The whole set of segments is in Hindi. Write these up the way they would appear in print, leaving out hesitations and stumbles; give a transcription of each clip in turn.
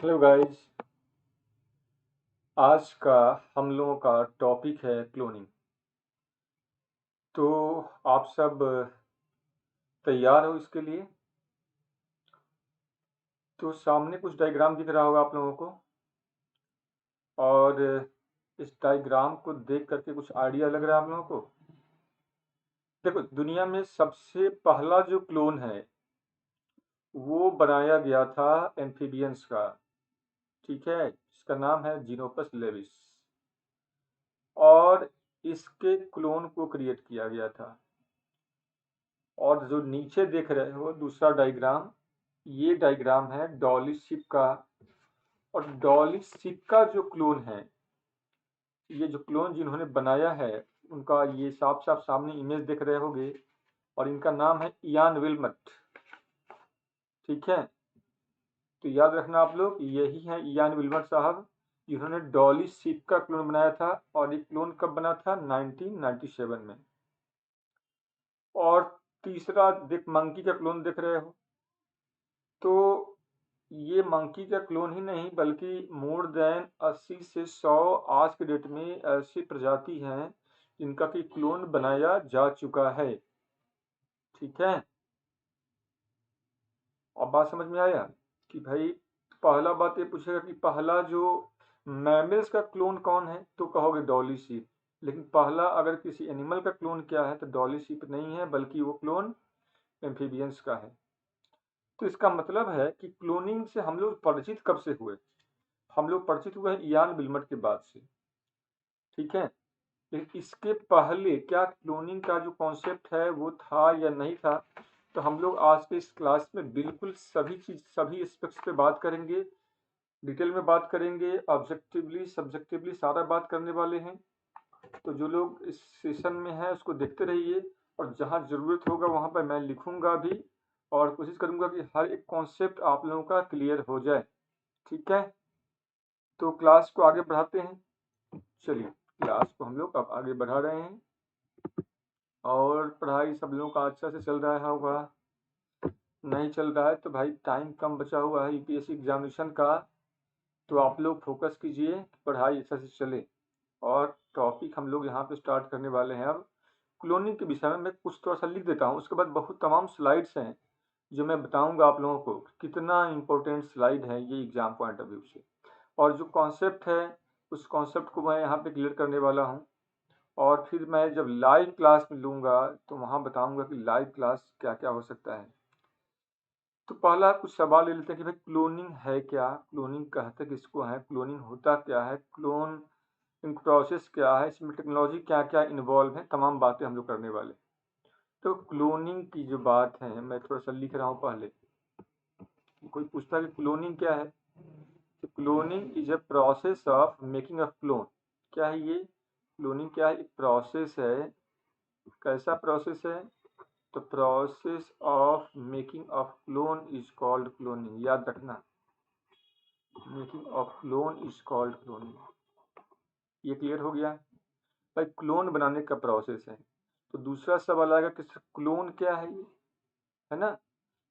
Hello guys. आज का हम लोगों का टॉपिक है क्लोनिंग। तो आप सब तैयार हो इसके लिए? तो सामने कुछ डायग्राम दिख रहा होगा आप लोगों को, और इस डायग्राम को देख करके कुछ आइडिया लग रहा है आप लोगों को। देखो, दुनिया में सबसे पहला जो क्लोन है वो बनाया गया था एम्फीबियंस का। ठीक है, इसका नाम है जीनोपस लेविस, और इसके क्लोन को क्रिएट किया गया था। और जो नीचे देख रहे हो दूसरा डायग्राम, ये डायग्राम है डॉली शिप का। और डॉली शिप का जो क्लोन है, ये जो क्लोन जिन्होंने बनाया है, उनका ये साफ साफ सामने इमेज देख रहे होगे, और इनका नाम है इयान विल्मट। ठीक है, तो याद रखना आप लोग, यही है इयान विल्मट साहब जिन्होंने डॉली शिप का क्लोन बनाया था। और ये क्लोन कब बना था? 1997 में। और तीसरा देख, मंकी का क्लोन देख रहे हो, तो ये मंकी का क्लोन ही नहीं बल्कि मोर देन 80 से 100 आज के डेट में ऐसी प्रजाति हैं जिनका कि क्लोन बनाया जा चुका है। ठीक है, अब बात समझ में आया कि भाई पहला बात ये पूछेगा कि पहला जो मैमल्स का क्लोन कौन है, तो कहोगे डॉली शीप। लेकिन पहला अगर किसी एनिमल का क्लोन क्या है तो डॉली शीप नहीं है, बल्कि वो क्लोन एम्फीबियंस का है। तो इसका मतलब है कि क्लोनिंग से हम लोग परिचित कब से हुए? हम लोग परिचित हुए हैं इयान विल्मट के बाद से। ठीक है, लेकिन इसके पहले क्या क्लोनिंग का जो कॉन्सेप्ट है वो था या नहीं था, तो हम लोग आज के इस क्लास में बिल्कुल सभी चीज, सभी एस्पेक्ट्स पे बात करेंगे, डिटेल में बात करेंगे, ऑब्जेक्टिवली सब्जेक्टिवली सारा बात करने वाले हैं। तो जो लोग इस सेशन में हैं उसको देखते रहिए, और जहाँ ज़रूरत होगा वहाँ पर मैं लिखूंगा भी, और कोशिश करूंगा कि हर एक कॉन्सेप्ट आप लोगों का क्लियर हो जाए। ठीक है, तो क्लास को आगे बढ़ाते हैं। चलिए, क्लास को हम लोग अब आगे बढ़ा रहे हैं, और पढ़ाई सब लोगों का अच्छा से चल रहा होगा। नहीं चल रहा है तो भाई टाइम कम बचा हुआ है यूपीएससी एग्जामिनेशन का, तो आप लोग फोकस कीजिए कि पढ़ाई अच्छा से चले। और टॉपिक हम लोग यहाँ पे स्टार्ट करने वाले हैं अब क्लोनिंग के विषय में। मैं कुछ थोड़ा सा लिख देता हूँ, उसके बाद बहुत तमाम स्लाइड्स हैं जो मैं बताऊंगा आप लोगों को। कितना इंपॉर्टेंट स्लाइड है ये एग्जाम पॉइंट ऑफ व्यू से, और जो कॉन्सेप्ट है उस कॉन्सेप्ट को मैं यहाँ पे क्लियर करने वाला हूँ। और फिर मैं जब लाइव क्लास में लूँगा तो वहाँ बताऊँगा कि लाइव क्लास क्या क्या हो सकता है। तो पहला कुछ सवाल ले लेते हैं कि भाई क्लोनिंग है क्या, क्लोनिंग कहते किसको है, क्लोनिंग होता क्या है, क्लोन प्रोसेस क्या है, इसमें टेक्नोलॉजी क्या क्या इन्वॉल्व है, तमाम बातें हम लोग करने वाले। तो क्लोनिंग की जो बात है, मैं थोड़ा सा लिख रहा हूँ पहले। कोई पूछता है कि क्लोनिंग क्या है, तो cloning is a process of making a clone. क्या है ये? क्लोनिंग क्या है? एक प्रोसेस है। कैसा प्रोसेस है? तो process of making of clone is called cloning. याद रखना, making of clone is called cloning. ये क्लियर हो गया भाई, क्लोन बनाने का प्रोसेस है। तो दूसरा सवाल आएगा कि क्लोन क्या है ये, है ना?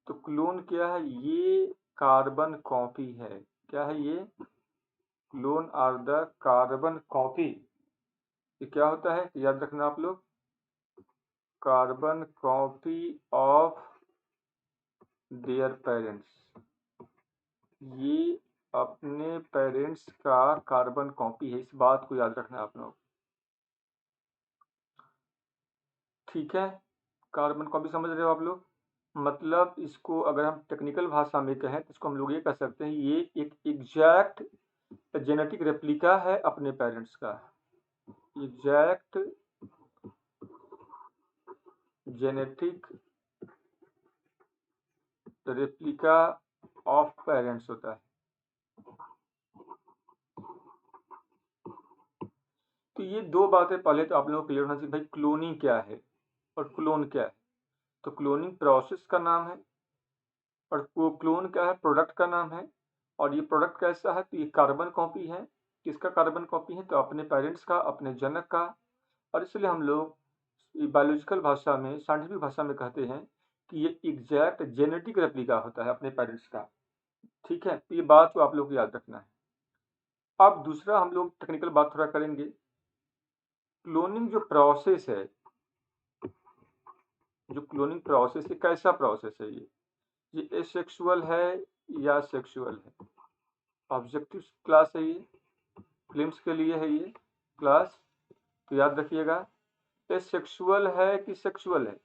तो क्लोन क्या है? ये कार्बन कॉपी है। क्या है ये? Clone are the carbon copy. ये क्या होता है याद रखना आप लोग, carbon copy of their parents. ये अपने पेरेंट्स का कार्बन कॉपी है, इस बात को याद रखना आप लोग। ठीक है, कार्बन कॉपी समझ रहे हो आप लोग? मतलब इसको अगर हम टेक्निकल भाषा में कहें तो इसको हम लोग ये कह सकते हैं, ये एक एग्जैक्ट जेनेटिक रेप्लिका है अपने पेरेंट्स का। Exact genetic replica of parents होता है। तो ये दो बातें पहले तो आप लोगों को क्लियर होना चाहिए, भाई क्लोनिंग क्या है और क्लोन क्या है। तो क्लोनिंग प्रोसेस का नाम है, और वो क्लोन क्या है? प्रोडक्ट का नाम है। और ये प्रोडक्ट कैसा है? तो ये कार्बन कॉपी है। किसका कार्बन कॉपी है? तो अपने पेरेंट्स का, अपने जनक का। और इसलिए हम लोग बायोलॉजिकल भाषा में, साइंटिफिक भाषा में कहते हैं कि ये एग्जैक्ट जेनेटिक रेप्लिका होता है अपने पेरेंट्स का। ठीक है, तो ये बात तो आप लोग को याद रखना है। अब दूसरा हम लोग टेक्निकल बात थोड़ा करेंगे। क्लोनिंग जो प्रोसेस है, जो क्लोनिंग प्रोसेस है, कैसा प्रोसेस है ये एसेक्सुअल है या सेक्सुअल है? ऑब्जेक्टिव क्लास है ये, फिल्म्स के लिए है ये क्लास, तो याद रखिएगा। एसेक्सुअल है कि सेक्सुअल है?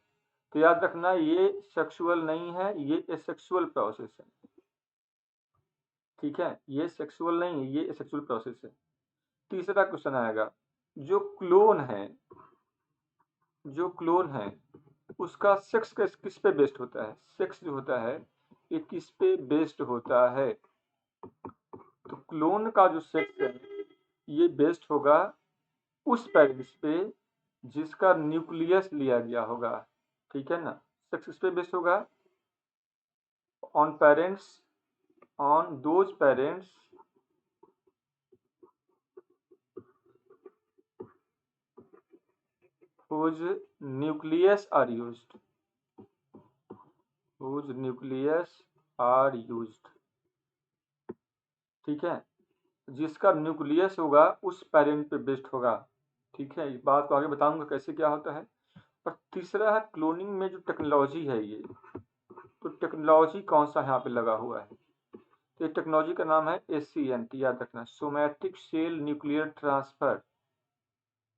तो याद रखना ये सेक्सुअल नहीं है, ये एसेक्सुअल प्रोसेस है। ठीक है, ये सेक्सुअल नहीं है, ये एसेक्सुअल प्रोसेस है। तीसरा क्वेश्चन आएगा, जो क्लोन है, जो क्लोन है उसका सेक्स किस पे बेस्ड होता है? सेक्स जो होता है ये किस पे बेस्ड होता है? तो क्लोन का जो सेक्स है ये बेस्ड होगा उस पेरेंट्स पे जिसका न्यूक्लियस लिया गया होगा। ठीक है ना, सेक्स किस पे बेस्ड होगा? On parents, on those parents whose nucleus are used, whose nucleus are used। ठीक है, जिसका न्यूक्लियस होगा उस पेरेंट पे बेस्ड होगा। ठीक है, इस बात को आगे बताऊंगा कैसे क्या होता है। और तीसरा है क्लोनिंग में जो टेक्नोलॉजी है ये, तो टेक्नोलॉजी कौन सा यहाँ पे लगा हुआ है? तो ये टेक्नोलॉजी का नाम है SCNT, याद रखना, somatic cell nuclear transfer.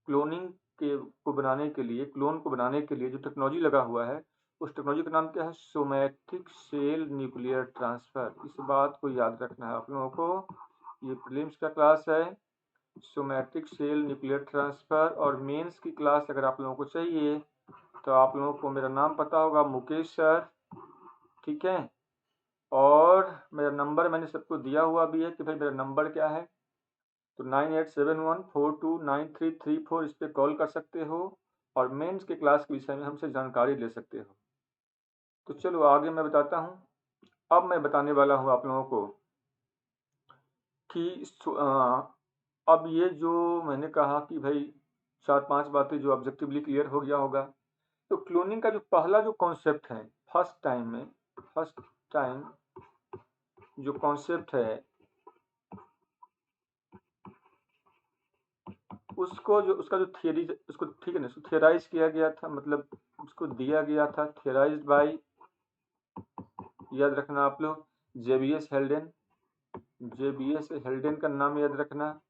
Cloning के को बनाने के लिए, क्लोन को बनाने के लिए जो टेक्नोलॉजी लगा हुआ है उस टेक्नोलॉजी का नाम क्या है? Somatic cell nuclear transfer. इस बात को याद रखना है आप लोगों को। ये प्रीलिम्स का क्लास है, सोमैटिक सेल न्यूक्लियर ट्रांसफर। और मेंस की क्लास अगर आप लोगों को चाहिए तो आप लोगों को मेरा नाम पता होगा, मुकेश सर। ठीक है, और मेरा नंबर मैंने सबको दिया हुआ भी है कि भाई मेरा नंबर क्या है, तो 9871429334 इस पर कॉल कर सकते हो और मेंस के क्लास के विषय में हमसे जानकारी ले सकते हो। तो चलो आगे मैं बताता हूँ। अब मैं बताने वाला हूँ आप लोगों को कि अब ये जो मैंने कहा कि भाई 4-5 बातें जो ऑब्जेक्टिवली क्लियर हो गया होगा। तो क्लोनिंग का जो पहला जो कॉन्सेप्ट है, फर्स्ट टाइम जो कॉन्सेप्ट है उसको जो उसका जो थियरी, उसको ठीक है ना, उसको थियराइज किया गया था, मतलब उसको दिया गया था थियराइज्ड बाय, याद रखना आप लोग, जेबीएस हेल्डेन। जेबीएस हेल्डेन का नाम याद रखना,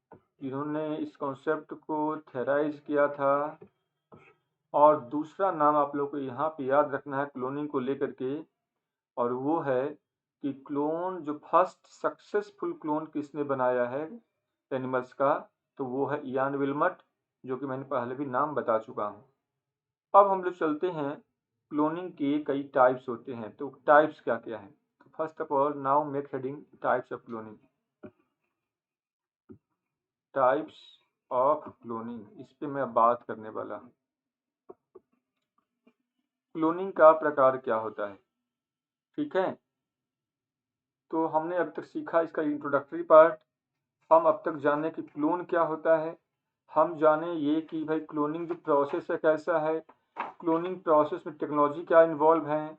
इन्होंने इस कॉन्सेप्ट को थियराइज किया था। और दूसरा नाम आप लोग को यहाँ पे याद रखना है क्लोनिंग को लेकर के, और वो है कि क्लोन जो फर्स्ट सक्सेसफुल क्लोन किसने बनाया है एनिमल्स का, तो वो है इयान विल्मट, जो कि मैंने पहले भी नाम बता चुका हूँ। अब हम लोग चलते हैं, क्लोनिंग के कई टाइप्स होते हैं, तो टाइप्स क्या क्या है? तो first of all now make heading types of cloning. Types of cloning, इस पे मैं बात करने वाला हूँ। क्लोनिंग का प्रकार क्या होता है? ठीक है, तो हमने अब तक सीखा इसका इंट्रोडक्टरी पार्ट। हम अब तक जाने कि क्लोन क्या होता है, हम जाने ये कि भाई क्लोनिंग जो प्रोसेस है कैसा है, क्लोनिंग प्रोसेस में टेक्नोलॉजी क्या इन्वॉल्व है।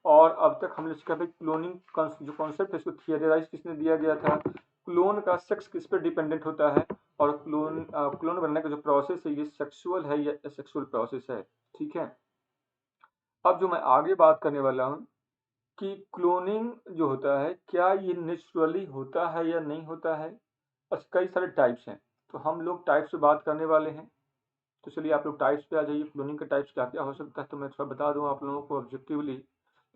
और अब तक हमने सीखा भाई क्लोनिंग जो कॉन्सेप्ट है इसको थियराइज किसने दिया गया था, क्लोन का सेक्स किस पर डिपेंडेंट होता है, और क्लोन बनने का जो प्रोसेस है ये सेक्सुअल है या एसेक्सुअल प्रोसेस है। ठीक है, अब जो मैं आगे बात करने वाला हूँ कि क्लोनिंग जो होता है क्या ये नेचुरली होता है या नहीं होता है। बस कई सारे टाइप्स हैं, तो हम लोग टाइप्स पे बात करने वाले हैं। तो चलिए आप लोग टाइप्स पे आ जाइए, क्लोनिंग का टाइप्स क्या क्या हो सकता है। तो मैं थोड़ा बता दूं आप लोगों को ऑब्जेक्टिवली,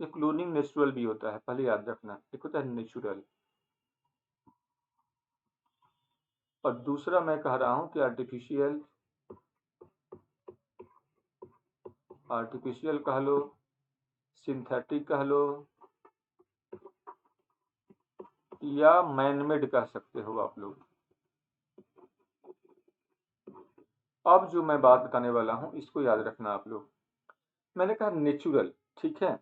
ये क्लोनिंग नेचुरल भी होता है, पहले याद रखना, एक होता है नेचुरल, और दूसरा मैं कह रहा हूँ कि आर्टिफिशियल। आर्टिफिशियल कह लो, सिंथेटिक कह लो, या मैनमेड कह सकते हो आप लोग। अब जो मैं बात बताने वाला हूँ इसको याद रखना आप लोग। मैंने कहा नेचुरल, ठीक है,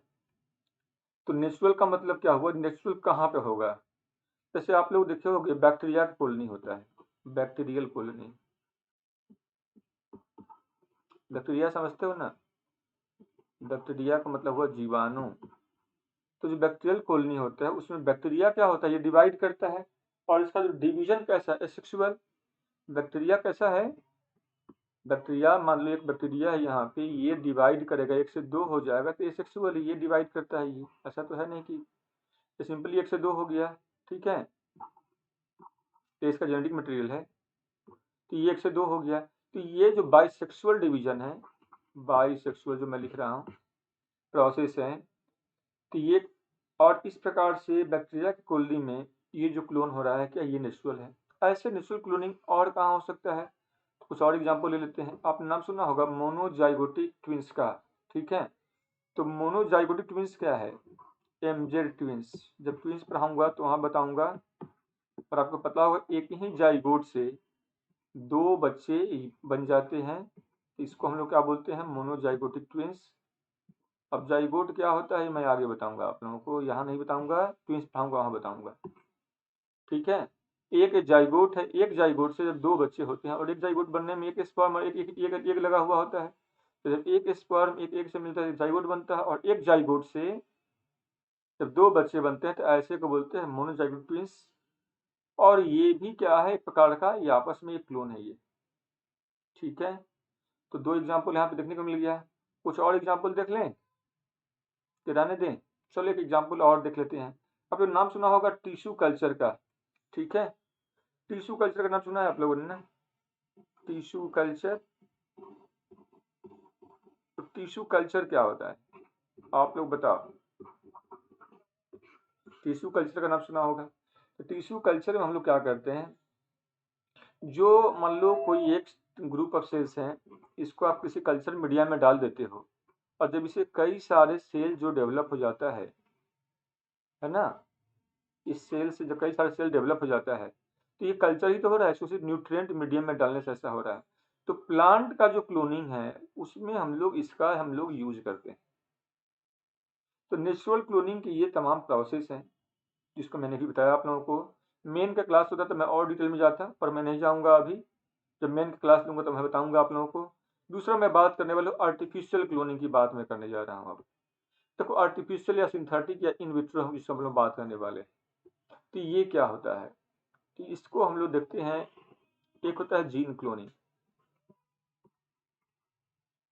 तो नेचुरल का मतलब क्या हुआ, नेचुरल कहाँ पे होगा? जैसे आप लोग देखे होंगे बैक्टीरिया की कॉलोनी होता है, बैक्टीरियल कॉलोनी, बैक्टीरिया समझते हो ना? बैक्टीरिया का मतलब हुआ जीवाणु। तो जो बैक्टीरियल कॉलोनी होता है उसमें बैक्टीरिया क्या होता है, ये डिवाइड करता है। और इसका जो डिवीजन कैसा है, एसेक्सुअल। बैक्टीरिया कैसा है, बैक्टीरिया मान लो एक बैक्टीरिया है यहाँ पे, ये डिवाइड करेगा, 1 से 2 हो जाएगा तो एसेक्सुअल ये डिवाइड करता है। ये ऐसा तो है नहीं कि ये सिंपली 1 से 2 हो गया, ठीक है, तो इसका जेनेटिक मटेरियल है, तो ये 1 से 2 हो गया। तो ये जो बाइसेक्सुअल डिवीजन है, बाइसेक्सुअल जो मैं लिख रहा हूँ प्रोसेस है, तो ये, और इस प्रकार से बैक्टीरिया की कॉलोनी में ये जो क्लोन हो रहा है क्या ये नेचुरल है। ऐसे नेचुरल क्लोनिंग और कहाँ हो सकता है, कुछ और एग्जांपल ले लेते हैं। आपने नाम सुना होगा मोनोजाइगोटिक ट्विंस का, ठीक है। तो मोनोजाइगोटिक ट्विंस क्या है, एमजेड ट्विंस। जब ट्विंस पढ़ाऊंगा तो वहाँ बताऊंगा, और आपको पता होगा एक ही जाइगोट से 2 बच्चे बन जाते हैं, इसको हम लोग क्या बोलते हैं, मोनोजाइगोटिक ट्विंस। अब जाइगोट क्या होता है मैं आगे बताऊंगा आप लोगों को, यहाँ नहीं बताऊंगा, ट्विंस पढ़ाऊंगा वहाँ बताऊंगा, ठीक है। एक जाइगोट है, एक जाइगोट से जब 2 बच्चे होते हैं, और एक जाइगोट बनने में एक स्पर्म और एक लगा हुआ होता है, तो जब एक स्पर्म एक एक से मिलता है जाइगोट बनता है, और एक जाइगोट से जब 2 बच्चे बनते हैं तो ऐसे को बोलते हैं मोनोजाइगोट ट्विंस। और ये भी क्या है, एक प्रकार का ये आपस में एक क्लोन है ये, ठीक है। तो 2 एग्जाम्पल यहाँ पे देखने को मिल गया। कुछ और एग्जाम्पल देख लें कि रहने दें, चलो एक एग्जाम्पल और देख लेते हैं। आपने नाम सुना होगा टिश्यू कल्चर का, ठीक है। टिश्यू कल्चर का नाम सुना है आप लोगों ने ना, टिश्यू कल्चर। तो टिश्यू कल्चर क्या होता है, आप लोग बताओ। टिश्यू कल्चर का नाम सुना होगा। तो टिश्यू कल्चर में हम लोग क्या करते हैं, जो मान लो कोई एक ग्रुप ऑफ सेल्स हैं, इसको आप किसी कल्चर मीडिया में डाल देते हो, और जब इसे कई सारे सेल जो डेवलप हो जाता है ना, इस सेल से जो कई सारे सेल डेवलप हो जाता है, तो ये कल्चर ही तो हो रहा है, सिर्फ न्यूट्रिएंट मीडियम में डालने से ऐसा हो रहा है। तो प्लांट का जो क्लोनिंग है उसमें हम लोग यूज करते हैं। तो नेचुरल क्लोनिंग की ये तमाम प्रोसेस हैं जिसको मैंने भी बताया आप लोगों को। मेन का क्लास होता तो मैं और डिटेल में जाता, पर मैं नहीं जाऊंगा अभी। जब मेन का क्लास लूंगा तो मैं बताऊंगा आप लोगों को। दूसरा मैं बात करने वाला हूँ आर्टिफिशियल क्लोनिंग की, बात मैं करने जा रहा हूँ अब। देखो आर्टिफिशियल या सिंथेटिक या इन विट्रो हम जिसको हम लोग बात करने वाले, तो ये क्या होता है, तो इसको हम लोग देखते हैं। एक होता है जीन क्लोनिंग,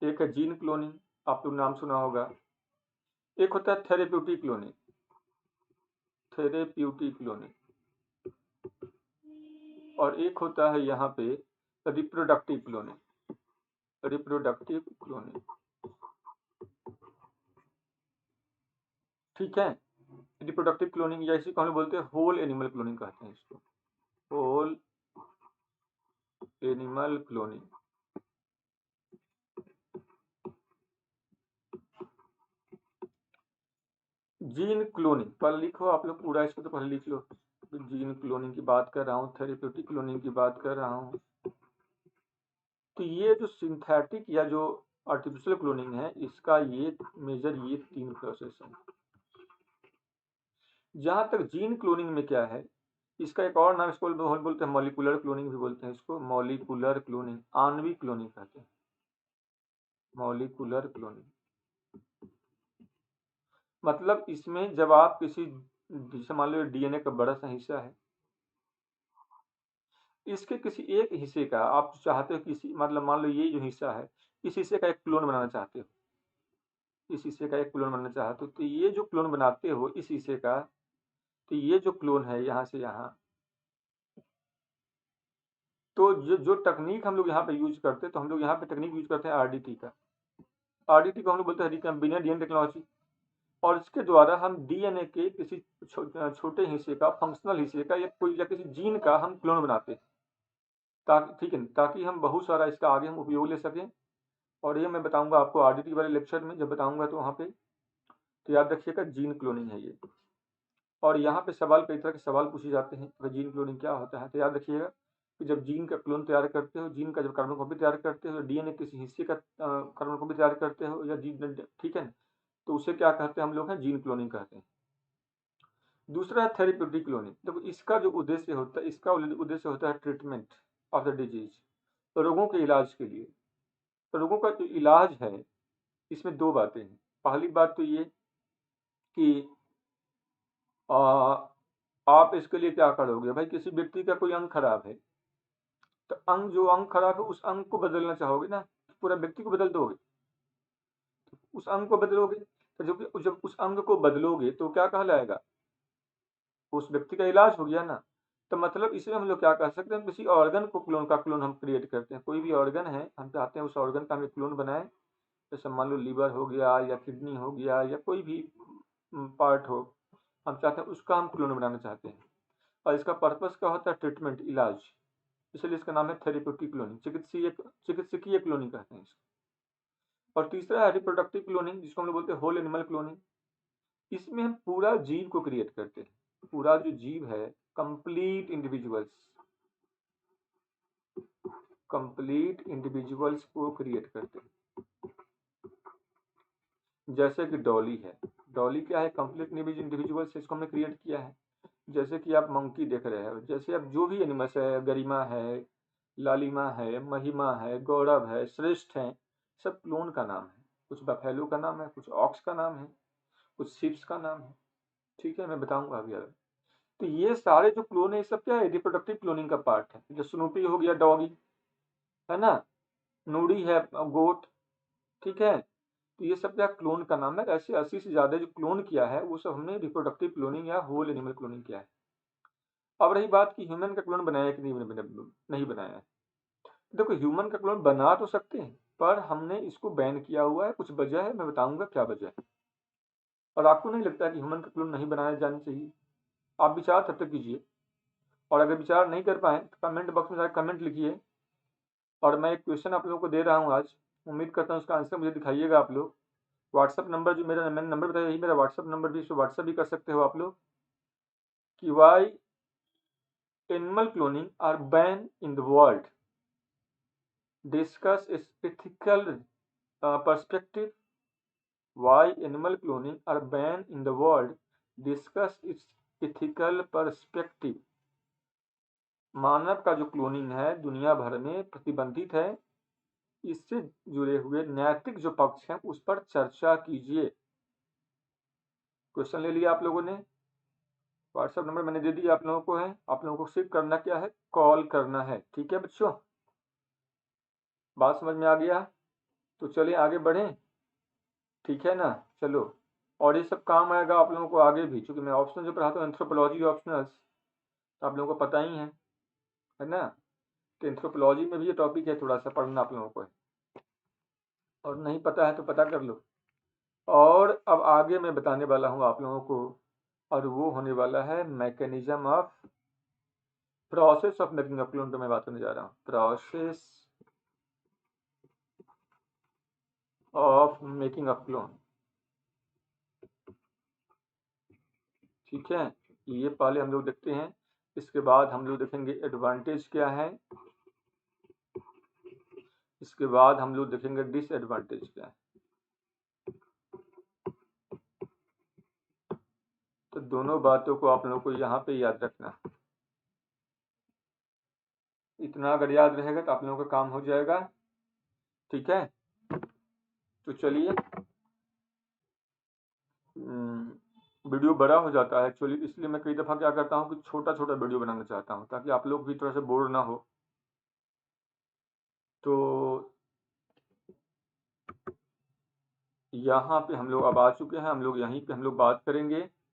एक है जीन क्लोनिंग, आप लोग नाम सुना होगा। एक होता है थेरेप्यूटिक क्लोनिंग, थेरेप्यूटिक क्लोनिंग। और एक होता है यहाँ पे रिप्रोडक्टिव क्लोनिंग, रिप्रोडक्टिव क्लोनिंग, ठीक है। रिप्रोडक्टिव क्लोनिंग या इसी को हम लोग बोलते हैं होल एनिमल क्लोनिंग कहते हैं इसको, whole animal cloning. Gene cloning पहले लिखो आप लोग पूरा, इसको तो पहले लिख लो। जीन क्लोनिंग की बात कर रहा हूँ, थेरेप्यूटिक क्लोनिंग की बात कर रहा हूँ। तो ये जो सिंथेटिक या जो आर्टिफिशियल क्लोनिंग है, इसका ये मेजर ये 3 प्रोसेस है। जहां तक जीन क्लोनिंग में क्या है, इसका एक और नाम इसको बोलते हैं मॉलिकुलर क्लोनिंग भी बोलते हैं इसको, मॉलिकुलर क्लोनिंग, आणविक क्लोनिंग कहते हैं, मॉलिकुलर क्लोनिंग। मतलब इसमें जब आप किसी, जैसे मान लो डीएनए का बड़ा सा हिस्सा है, इसके किसी एक हिस्से का आप चाहते हो किसी, मतलब मान लो ये जो हिस्सा है, इस हिस्से का एक क्लोन बनाना चाहते हो, इस हिस्से का एक क्लोन बनाना चाहते हो, तो ये जो क्लोन बनाते हो इस हिस्से का, तो ये जो क्लोन है यहाँ से यहाँ, तो जो जो टेक्निक हम लोग यहाँ पे यूज करते हैं, तो हम लोग यहाँ पे टेक्निक यूज करते हैं आरडीटी का। आरडीटी को हम लोग बोलते हैं रिकम्बिनेंट डीएनए टेक्नोलॉजी। और इसके द्वारा हम डीएनए के किसी छोटे हिस्से का, फंक्शनल हिस्से का, या कोई या किसी जीन का हम क्लोन बनाते हैं, ताकि, ठीक है, ताकि हम बहुत सारा इसका आगे हम उपयोग ले सकें। और ये मैं बताऊंगा आपको आरडीटी वाले लेक्चर में, जब बताऊंगा तो वहाँ पे, तो याद रखिएगा जीन क्लोनिंग है ये। और यहाँ पे सवाल, कई तरह के सवाल पूछे जाते हैं कि जीन क्लोनिंग क्या होता है, तो याद रखिएगा कि जब जीन का क्लोन तैयार करते हो, जीन का जब कार्बन कॉपी तैयार करते हो, डीएनए किसी हिस्से का कार्बन कॉपी तैयार करते हो या जीन, ठीक है, तो उसे क्या कहते हैं हम लोग, हैं जीन क्लोनिंग कहते हैं। दूसरा है थेरेप्यूटिक क्लोनिंग। देखो इसका जो उद्देश्य होता है, इसका उद्देश्य होता है ट्रीटमेंट ऑफ द डिजीज, तो रोगों के इलाज के लिए। तो रोगों का जो इलाज है, इसमें 2 बातें हैं। पहली बात तो ये कि आप इसके लिए क्या करोगे भाई, किसी व्यक्ति का कोई अंग खराब है, तो जो अंग खराब है उस अंग को बदलना चाहोगे ना, पूरा व्यक्ति को बदल दोगे, उस अंग को बदलोगे, तो जब उस अंग को बदलोगे तो क्या कहलाएगा, उस व्यक्ति का इलाज हो गया ना। तो मतलब इसमें हम लोग क्या कर सकते हैं, किसी ऑर्गन को क्लोन हम क्रिएट करते हैं, कोई भी ऑर्गन है हम चाहते हैं उस ऑर्गन का हम एक क्लोन बनाएं, जैसे मान लो लीवर हो गया या किडनी हो गया या कोई भी पार्ट हो, हम चाहते हैं उसका हम क्लोन बनाना चाहते हैं। और इसका पर्पस क्या होता है, ट्रीटमेंट, इलाज, इसलिए इसका नाम है थेरेप्यूटिक क्लोनिंग, चिकित्सकीय क्लोनिंग कहते हैं इसको। और तीसरा है रिप्रोडक्टिव क्लोनिंग, जिसको हम लोग बोलते हैं होल एनिमल क्लोनिंग। इसमें हम पूरा जीव को क्रिएट करते हैं, पूरा जो जीव है, कंप्लीट इंडिविजुअल्स, को क्रिएट करते हैं। जैसे कि डॉली है, डॉली क्या है, कंप्लीट इंडिविजुअल्स, इसको हमने क्रिएट किया है। जैसे कि आप मंकी देख रहे हो, जैसे आप जो भी एनिमल्स है, गरिमा है, लालिमा है, महिमा है, गौरव है, श्रेष्ठ है, सब क्लोन का नाम है। कुछ बफेलो का नाम है, कुछ ऑक्स का नाम है, कुछ शिप्स का नाम है। ठीक है, मैं बताऊंगा अभी यार। तो ये सारे जो क्लोन है, सब क्या है, रिप्रोडक्टिव क्लोनिंग का पार्ट है। जो स्नूपी हो गया डॉगी, है ना, नूडी है गोट, ठीक है, तो ये सब क्या क्लोन का नाम है। ऐसे 80 से ज्यादा जो क्लोन किया है वो सब हमने रिप्रोडक्टिव क्लोनिंग या होल एनिमल क्लोनिंग किया है। अब रही बात कि ह्यूमन का क्लोन बनाया कि नहीं बनाया है। देखो, ह्यूमन का क्लोन बना तो सकते हैं, पर हमने इसको बैन किया हुआ है, कुछ वजह है, मैं बताऊंगा क्या वजह है। और आपको नहीं लगता कि ह्यूमन का क्लोन नहीं बनाया जाना चाहिए? आप विचार तब तक कीजिए, और अगर विचार नहीं कर पाए तो कमेंट बॉक्स में जाकर कमेंट लिखिए। और मैं एक क्वेश्चन आप लोगों को दे रहा हूँ आज, उम्मीद करता हूँ उसका आंसर मुझे दिखाइएगा आप लोग। व्हाट्सअप नंबर जो मैंने नंबर बताया, यही मेरा व्हाट्सअप नंबर भी, इसको व्हाट्सअप भी कर सकते हो आप लोग, कि why animal cloning are ban in the world, discuss ethical perspective. Why animal cloning are banned in the world, discuss its ethical perspective. मानव का जो क्लोनिंग है दुनिया भर में प्रतिबंधित है, इससे जुड़े हुए नैतिक जो पक्ष हैं उस पर चर्चा कीजिए। क्वेश्चन ले लिया आप लोगों ने, व्हाट्सएप नंबर मैंने दे दिया आप लोगों को है, आप लोगों को सिर्फ करना क्या है, कॉल करना है। ठीक है बच्चों, बात समझ में आ गया? तो चलिए आगे बढ़ें, ठीक है ना, चलो। और ये सब काम आएगा आप लोगों को आगे भी, क्योंकि मैं ऑप्शनल जो पढ़ाता हूँ एंथ्रोपोलॉजी ऑप्शनल्स, तो आप लोगों को पता ही है ना। तो एंथ्रोपोलॉजी में भी ये टॉपिक है, थोड़ा सा पढ़ना आप लोगों को है, और नहीं पता है तो पता कर लो। और अब आगे मैं बताने वाला हूँ आप लोगों को, और वो होने वाला है mechanism of, process of making a clone, तो मैं बात करने जा रहा हूँ process of making a clone. ठीक है, ये पहले हम लोग देखते हैं, इसके बाद हम लोग देखेंगे एडवांटेज क्या है, इसके बाद हम लोग देखेंगे डिसएडवांटेज क्या है। तो दोनों बातों को आप लोगों को यहाँ पे याद रखना, इतना अगर याद रहेगा तो आप लोगों का काम हो जाएगा। ठीक है, तो चलिए, वीडियो बड़ा हो जाता है एक्चुअली, इसलिए मैं कई दफ़ा क्या करता हूँ कि छोटा छोटा वीडियो बनाना चाहता हूँ, ताकि आप लोग भी थोड़ा सा बोर ना हो। तो यहाँ पे हम लोग अब आ चुके हैं, हम लोग यहीं पे हम लोग बात करेंगे